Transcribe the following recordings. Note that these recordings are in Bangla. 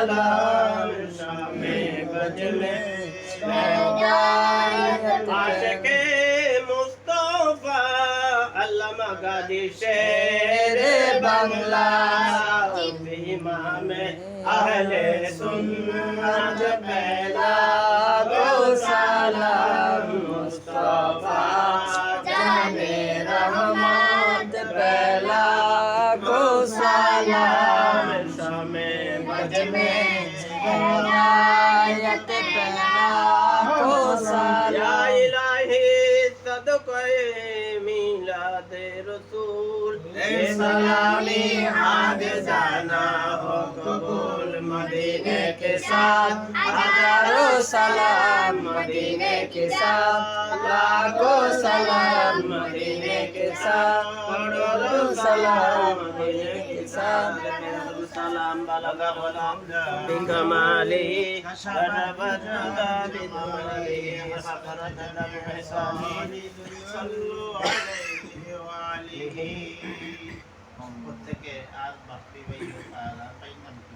सलाम शामे बज में आशिके मुस्तफा अल्लामा गाजी शेर बांग्ला इमाम अहले सुन्नत पहला गो सलाम मुस्तफा जाने रहमत पहला गो सलाम शामे बज में हिदायत पहला गो सलाम या इलाही सदक़े मिलाद रसूल सलामी आज जाना हो कबूल मदीने के साथ हजारों सलाम मदीने के साथ लाखों सलाम मदीने के साथ करोड़ों सलाम मदीने के साथ सलाम बलगा गुलाम बिकमाली शरबत बिदुली हफरत बिहसानी सल्लु अलैहि व आलिहि প্রত্যেকে আর বাপ্পি ভাই আর ভাই নাম কি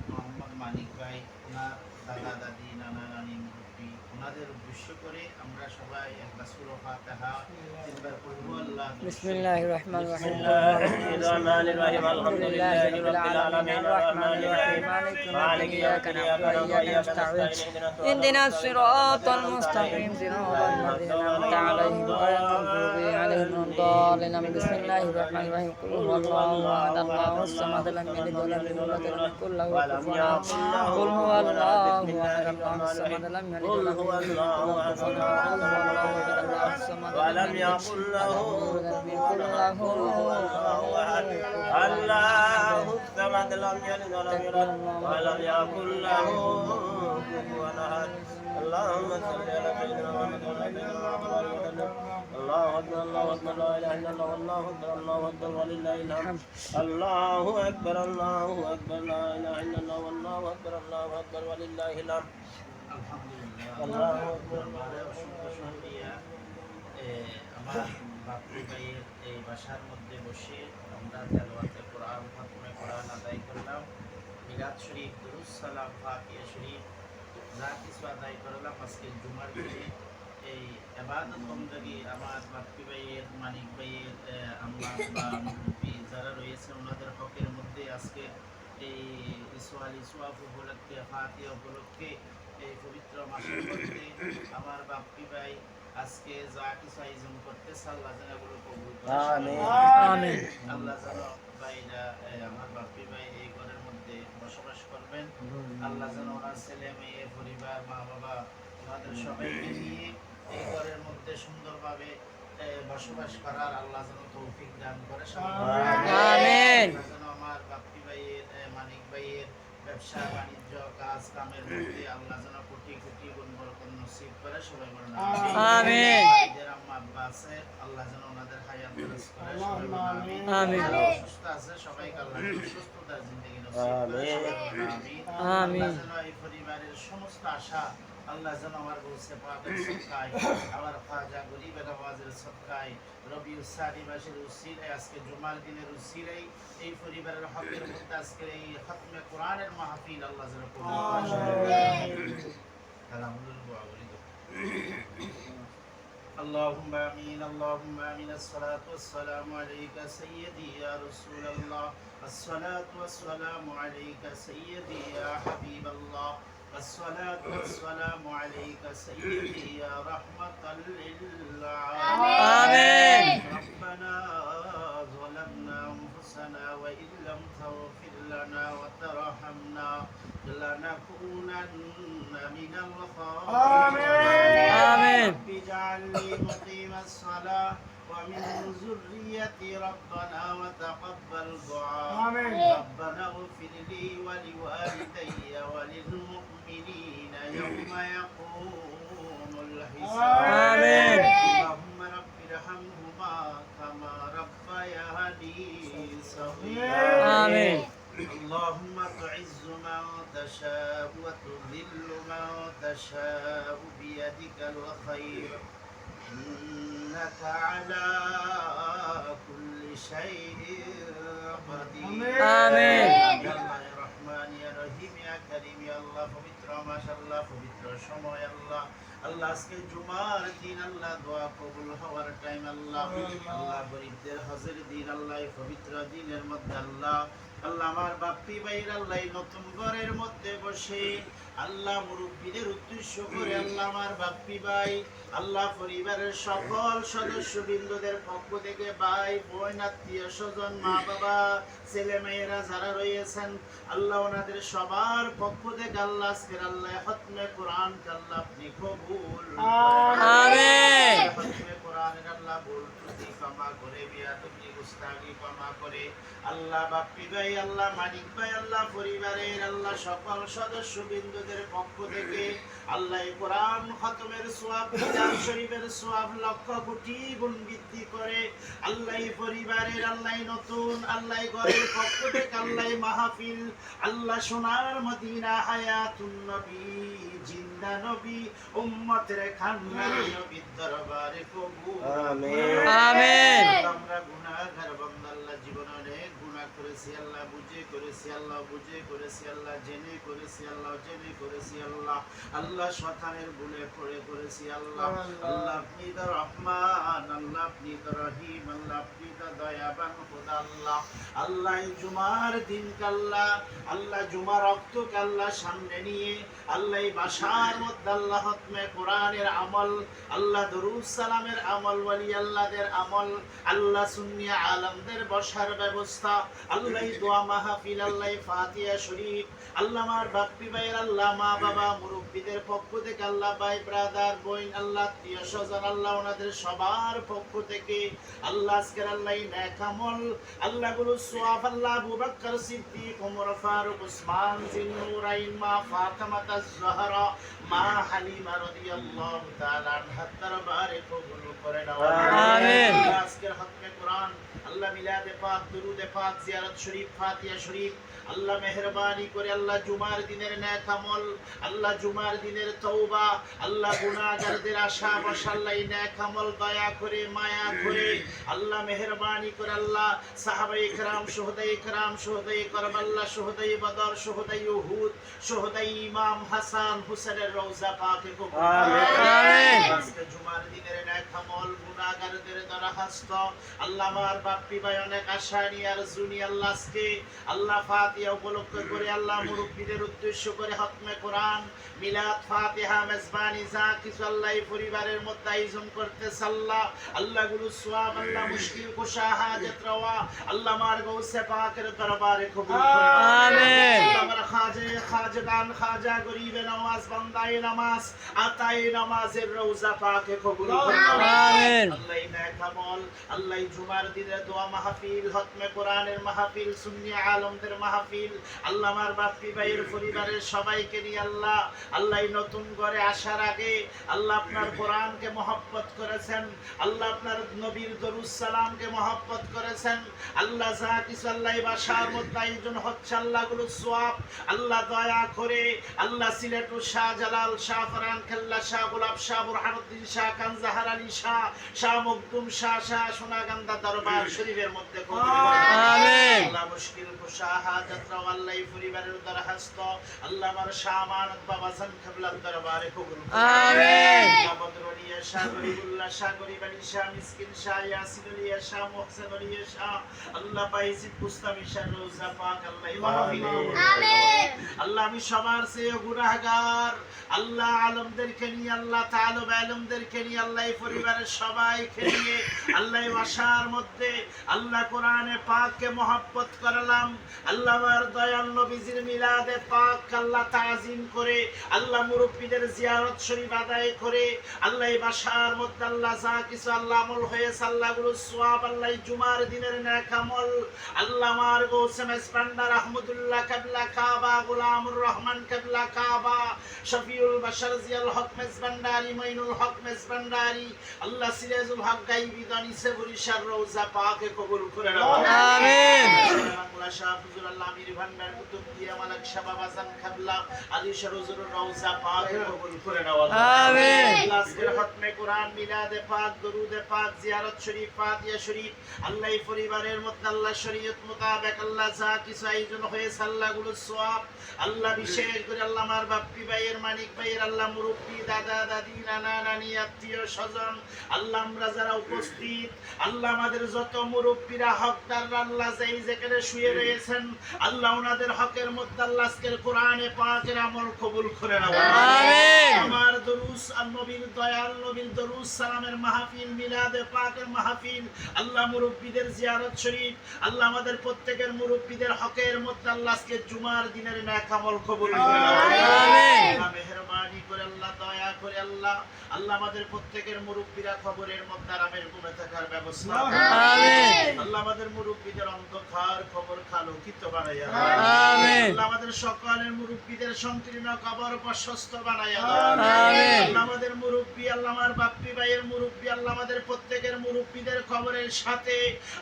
মোহাম্মদ মানিক ভাই ওনার দাদা দাদি নানা নানি মুরব্বী ওনাদের উদ্দেশ্য করে আমরা সবাই একটা সূরা ফাতিহা তিনবার পড়ব আল্লাহ বিসমিল্লাহির রহমানির রহিম রহমানির রহিম আলহামদুলিল্লাহি রাব্বিল আলামিন রহমানির রহিম মালিকি ইয়াকা না'বুদু ওয়া ইয়াকা নাস্তাঈন ইহদিনাস সিরাতাল মুস্তাকিম সিরাতাল লাযিনা আন'আমতা আলাইহিম গায়রিল মাগদুবি আলাইহিম ওয়ালাদ-দাল্লিন বিসমিল্লাহির রহমানির রহিম কুল হুয়াল্লাহু আহাদ আল্লাহুস সামাদ লাম ইয়ালিদ ওয়া লাম ইউলাদ ওয়া লাম ইয়াকুল লাহু কুফুওয়ান আহাদ কুল হুয়াল্লাহু আহাদ আল্লাহুস সামাদ লাম ইয়ালিদ ওয়া লাম ইউলাদ ওয়া লাম ইয়াকুল له الله الصمد لم يلد ولم يولد ولم يكن له كفوا احد اللهم صل على سيدنا محمد وعلى ال محمد الله اكبر الله اكبر لا اله الا الله الله اكبر الله اكبر ولله الحمد الله اكبر الله اكبر لا اله الا الله والله اكبر الله اكبر ولله الحمد الله اكبر আমার বাপু ভাইয়ের এই বাসার মধ্যে বসে আমরা তেলাওয়াতে কোরআন খতমে কোরআন আদায় করলাম মিলাদ শরীফ দুরূদ সালাম ফাতিহা শরীফ যা কিছু আদায় করলাম আজকে জুমার দিনে এই ইবাদত বন্দেগী আমার বাপু ভাইয়ের মানিক ভাইয়ের আম্মা বা মুরব্বি যারা রয়েছে ওনাদের হকের মধ্যে আজকে এই ইসওয়াফ উপলক্ষে ফাতিহা উপলক্ষে এই পবিত্র মাসের মধ্যে আমার বাপু ভাই আজকে যা কিছু আয়োজন করতেছে আল্লাহ যেন এগুলো কবুল করে আমিন আল্লাহ যেন ভাইরা আমার বাপ্পি ভাই এই ঘরের মধ্যে বসবাস করবেন আল্লাহ যেন ওনার ছেলে মেয়ে পরিবার মা বাবা ওনাদের সবাইকে নিয়ে এই ঘরের মধ্যে সুন্দরভাবে বসবাস করার আল্লাহ যেন তৌফিক দান করে আমিন যেন আমার বাপ্পি ভাইয়ের মানিক ভাইয়ের ব্যবসা বাণিজ্য কাজ কামের মধ্যে আল্লাহ যেন কোটি কোটি গুণ বরকত নসিব করে সবাই বলেন আমিন যাদের আম্মা আব্বা আছে আল্লাহ যেন ওনাদের হায়াত দরাজ করে সবাই বলেন আমিন সুস্থ আছে সবাইকে আল্লাহ সুস্থতার জিন্দেগি নসিব করে সবাই বলেন আমিন আল্লাহ যেন এই পরিবারের সমস্ত আশা আল্লাহ যেন আমার বলছে পাকের সদকায় আমার খাজা গরিবের আওয়াজের সদকায় রবিউল সানি মাসের উসিলায় আজকে জুমার দিনের উসিলায় এই পরিবারের হকের মধ্যে আজকে এই খতমে কোরআনের মাহফিল আল্লাহ যেন কবুল করে আলহামদুলিল্লাহ اللهم آمين اللهم آمين الصلاة والسلام عليك سيدي يا رسول الله الصلاة والسلام عليك سيدي يا حبيب الله الصلاة والسلام عليك سيدي يا رحمة للعالمين ربنا ظلمنا أنفسنا وإن لم تغفر لنا وترحمنا لنكونن من الخاسرين رب اجعلني مقيم الصلاة ومن ذريتي ربنا وتقبل دعاء ربنا اغفر لي ولوالدي وللمؤمنين يوم يقوم الحساب اللهم رب ارحمهما كما ربياني صغيرا اللهم تعز من تشاء وتذل من تشاء بيدك الخير إنك على كل شيء قدير آمين يا رحمن يا رحيم রহিম ইয়া কারীম ইয়া আল্লাহ পবিত্র মাস আল্লাহ পবিত্র সময় আল্লাহ আল্লাহ আজকে জুমার দিন আল্লাহ দোয়া কবুল হওয়ার টাইম আল্লাহ আল্লাহ গরিবদের হজের দিন আল্লাহ এই পবিত্র দিনের মধ্যে আল্লাহ আল্লাহ আমার বাপ্পি ভাইয়ের আল্লাহ নতুন ঘরের মধ্যে বসে আল্লাহ মুরব্বীদের উদ্দেশ্য করে আল্লাহ আমার বাপ্পি ভাই আল্লাহ পরিবারের সকল সদস্যবৃন্দদের পক্ষ থেকে ভাই বোন আত্মীয় স্বজন মা বাবা ছেলে মেয়েরা যারা রয়েছেন আল্লাহ ওনাদের সবার পক্ষ থেকে আল্লাহ আজকের আল্লাহ খতমে কোরআন আল্লাহ আপনি কবুল আমিন। খতমে কোরআনের আল্লাহ ভুল ত্রুটি ক্ষমা করে বিয়াদবি গুস্তাখি ক্ষমা করে আল্লাহ বাপ্পি ভাই আল্লাহ মানিক ভাই আল্লাহ পরিবারের আল্লাহ সকল সদস্যবৃন্দদের পক্ষ থেকে আল্লাহ এই কোরআন খতমের সওয়াব কিতাব শরীফের সওয়াব লক্ষ কোটি গুণ বৃদ্ধি করে আল্লাহ এই পরিবারের আল্লাহ নতুন আল্লাহ ঘরের পক্ষ থেকে আল্লাহ মাহফিল আল্লাহ সোনার মদিনা হায়াতুন নবী জিন্দা নবী উম্মতের খানদানি নবীর দরবারে কবুল আমিন। আমরা গুনাহগার বান্দা আল্লাহ জীবনে অনেক গুনাহ করেছি আল্লাহ বুঝে করেছি আল্লাহ বুঝে করেছি আল্লাহ জেনে করেছি আল্লাহ জেনে করেছি আল্লাহ আল্লাহ শয়তানের ভুলে পড়ে করেছি আল্লাহ আল্লাহ আপনি তো রহমান আল্লাহ আপনি তো রহিম আল্লাহ আপনি তো দয়াবান খোদা আল্লাহ আল্লাহ এই জুমার দিন কাল্লা আল্লাহ জুমার রক্তকে আল্লাহ সামনে নিয়ে আল্লাহ এই বাসার মধ্যে আল্লাহ খতমে কোরআনের আমল আল্লাহ দরুদ সালামের আমল ওয়ালি আল্লাহদের আমল আল্লাহ সুন্নি আলমদের বসার ব্যবস্থা আল্লাহ দোয়া মাহফিল আল্লাহ ফাতিহা শরীফ আল্লাহ আমার বাপ্পি ভাইয়ের আল্লাহ মা বাবা মুরব্বীদের পক্ষ থেকে আল্লাহ ভাই ব্রাদার বোন আল্লাহ আত্মীয় স্বজন আল্লাহ ওনাদের সবার পক্ষ থেকে আল্লাহ আজকের আল্লাহ নেক আমল আল্লাহ গুলো সওয়াব আল্লাহ আবু বকর সিদ্দিক ওমর ফারুক উসমান জিন্নুরাইন মা ফাতিমা আজ-জাহরা মা হালিমা রাদিয়াল্লাহু তাআলা আনহা দরবারে কবুল করে নাও আমিন। আজকের খতমে কোরআন আল্লাহ মিলাদে পাক দুরুদে পাক জিয়ারত শরীফ ফাতিহা শরীফ আল্লাহ মেহেরবানি করে আল্লাহ জুমার দিনের নেক আমল আল্লাহ জুমার দিনের তওবা আল্লাহ গুনাহগারদের আশা বসা আল্লাহ এই নেক আমল দয়া করে মায়া করে আল্লাহ মেহেরবানি করে আল্লাহ সাহাবায়ে کرام শুহাদায়ে کرام শুহাদায়ে কারবালা শুহাদায়ে বদর শুহাদায়ে উহুদ শুহাদায়ে ইমাম হাসান হুসেনের রওজা পাকে কবুল আমিন। আজকে জুমার দিনের নেক আমল গুনাহগারদের দরখাস্ত আল্লাহ আমার বাপ্পি ভাই অনেক আশা নিয়ে আর জুনি আল্লাহ আজকে আল্লাহ ফাতিহা উপলক্ষ করে আল্লাহ মুরব্বীদের উদ্দেশ্য করে খতমে কোরআন মিলাদ ফাতিহা মেজবানি যা কিছু আল্লাহ এই পরিবারের মধ্যে আয়োজন করতেছে আল্লাহ আল্লাহ গুলো সওয়াব আল্লাহ মুশকিল কুশা হাজত রওয়া আল্লাহ আমার গৌসে পাকের দরবারে কবুল করে আমিন। আল্লাহ আমার খাজগান খাজা গরিবে নওয়াজ বান্দায়ে নামাজ আতায়ে নামাজের রওজা পাকে কবুল করে আমিন। আল্লাহ এই নেক আমল আল্লাহ এই জুমার দিনের দোয়া মাহফিল খতমে কোরআনের মাহফিল সুন্নি আলমদের মাহফিল আল্লাহ আমার বাপ্পি ভাইয়ের পরিবারের সবাইকে নিয়ে আল্লাহ আল্লাহ এই নতুন ঘরে আসার আগে আল্লাহ আপনার কোরআনকে মহব্বত করেছেন আল্লাহ আপনার নবীর দরুদ সালামকে মহব্বত করেছেন আল্লাহ যা কিছু আল্লাহ এই বাসার মধ্যে আয়োজন হচ্ছে আল্লাহ গুলো সওয়াব আল্লাহ দয়া করে আল্লাহ সিলেটু শাহজালাল শাহ ফরহান খেল্লা শাহ গোলাপ শাহ বুরহানুদ্দিন শাহ কানজাহার আলী শাহ শাহ মখদুম শাহ শাহ সোনাগান্দা দরবার শরীফের মধ্যে কবুল করে আমিন। আল্লাহ মুশকিল কুশা হাজত রাও আল্লাহ এই পরিবারের দরখাস্ত আল্লাহ আমার শাহ আমানত বাবা জান কিবলার দরবারে কবুল করে আমিন। আল্লাহ বদরুলিয়া শাহ গরিবুল্লাহ শাহ গরিব আলী শাহ মিসকিন শাহ ইয়াসিন আলিয়া শাহ মুহসিন আলিয়া শাহ আল্লাহ বাইজিদ মুস্তামি শাহ রোজা পাক আল্লাহ এই মাহফিলে আমিন। আল্লাহ আমি সবার চেয়ে গুনাহগার আল্লাহ আলমদেরকে নিয়ে আল্লাহ তাআলা আলমদেরকে নিয়ে আল্লাহ এই পরিবারের সবাইকে নিয়ে আল্লাহ এই বাসার মধ্যে আল্লাহ কোরআনে পাককে মহব্বত করলাম আল্লাহ আমার দয়াল নবীজির মিলাদে পাক আল্লাহ তাজিম করে আল্লাহ মুরব্বীদের জিয়ারত শরীফ আদায় করে আল্লাহ এই বাসার মধ্যে আল্লাহ যা কিছু আল্লাহ আমল হয়েছে আল্লাহ গুলো সওয়াব আল্লাহ এই জুমার দিনের নেক আমল আল্লাহ আমার গৌসে মেজবান্ডার আহমদুল্লাহ কিবলা কাবা গোলামুর রহমান কিবলা কাবা শফিউল বাশার জিয়াল হক মেজবান্ডারি মাইনুল হক মেজবান্ডারি আল্লাহ সিরাজুল হক গাইবি দানিসে বরিশার রওজা পাকে কবুল করে নাও আমিন। বাংলা শাহ হুজুর আল্লাহ আমির ভান্ডার কুতুবদিয়া মালিক শাহ বাবা জান কিবলা আলী শাহ হুজুরের রওজা পাকে কবুল করে নাও আমিন। আল্লাহ আজকের খতমে কোরআন মিলাদে পাক দরুদে পাক জিয়ারত শরীফ ফাতিহা শরীফ আল্লাহ এই পরিবারের মধ্যে আল্লাহ শরীয়ত মোতাবেক আল্লাহ যা কিছু আয়োজন হয়েছে আল্লাহ গুলো সওয়াব আল্লাহ বিশেষ করে আল্লাহ আমার বাপ্পি ভাইয়ের মানিক ভাইয়ের আল্লাহ মুরব্বী দাদা দাদি নানা নানি আত্মীয় স্বজন আল্লাহ আমরা যারা উপস্থিত আল্লাহ আমাদের যত মুরব্বীরা হকদার আল্লাহ যেই যেখানে শুয়ে রয়েছেন আল্লাহ ওনাদের হকের মধ্যে আল্লাহ আজকের কোরআনে পাকের আমল কবুল করে নাও আমিন। আমার দরুস আর নবীর দয়াল নবীর দরুস সালামের মাহফিল মিলাদে পাকের মাহফিল আল্লাহ মুরব্বীদের জিয়ারত শরীফ আল্লাহ আমাদের প্রত্যেকের মুরব্বীদের হকের মধ্যে আল্লাহ আজকে জুমার দিনের নেক আমল কবুল করে নাও আমিন। আল্লাহ মেহেরবানি করে আল্লাহ দয়া করে আল্লাহ আল্লাহ আমাদের প্রত্যেকের মুরব্বীরা কবরের মধ্যে আরামের ঘুমে থাকার ব্যবস্থা আমিন। আল্লাহ আমাদের মুরব্বীদের অন্ধকার কবর খালোকিত বানাইয়া আমিন। আল্লাহ আমাদের সকলের মুরব্বীদের সংকীর্ণ কবর প্রশস্ত বানাইয়া আমিন। আল্লাহ আমাদের মুরব্বী আল্লাহ আমার বাপ্পি ভাইয়ের মুরব্বী আল্লাহ আমাদের প্রত্যেকের মুরব্বীদের কবরের সাথে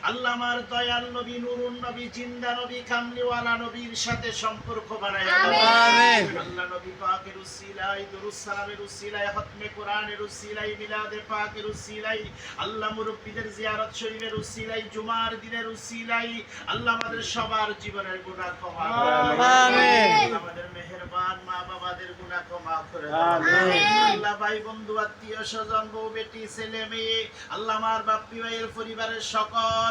আল্লাহ আমার দয়াল নবী নুরুন নবী জিন্দা নবী কামলিওয়ালা নবীর সাথে সম্পর্ক বানাইয়া আমিন। আল্লাহ নবী পাকের উসিলায় দুরূদ সালামের উসিলায় খতমে কোরআনের উসিলায় মিলাদে পাকের উসিলায় আল্লাহ মুরব্বীদের জিয়ারত শরীফের উসিলায় জুমার দিনের উসিলায় আল্লাহ আমাদের সবার জীবনের গুনাহ ক্ষমা করে দাও। আমিন। আল্লাহ আমাদের মেহেরবান মা বাবাদের গুনাহ ক্ষমা করে দাও। আমিন। আল্লাহ ভাই বন্ধু আত্মীয় স্বজন বউ বেটি ছেলে মেয়ে আল্লাহ আমার বাপ্পি ভাইয়ের পরিবারের সকল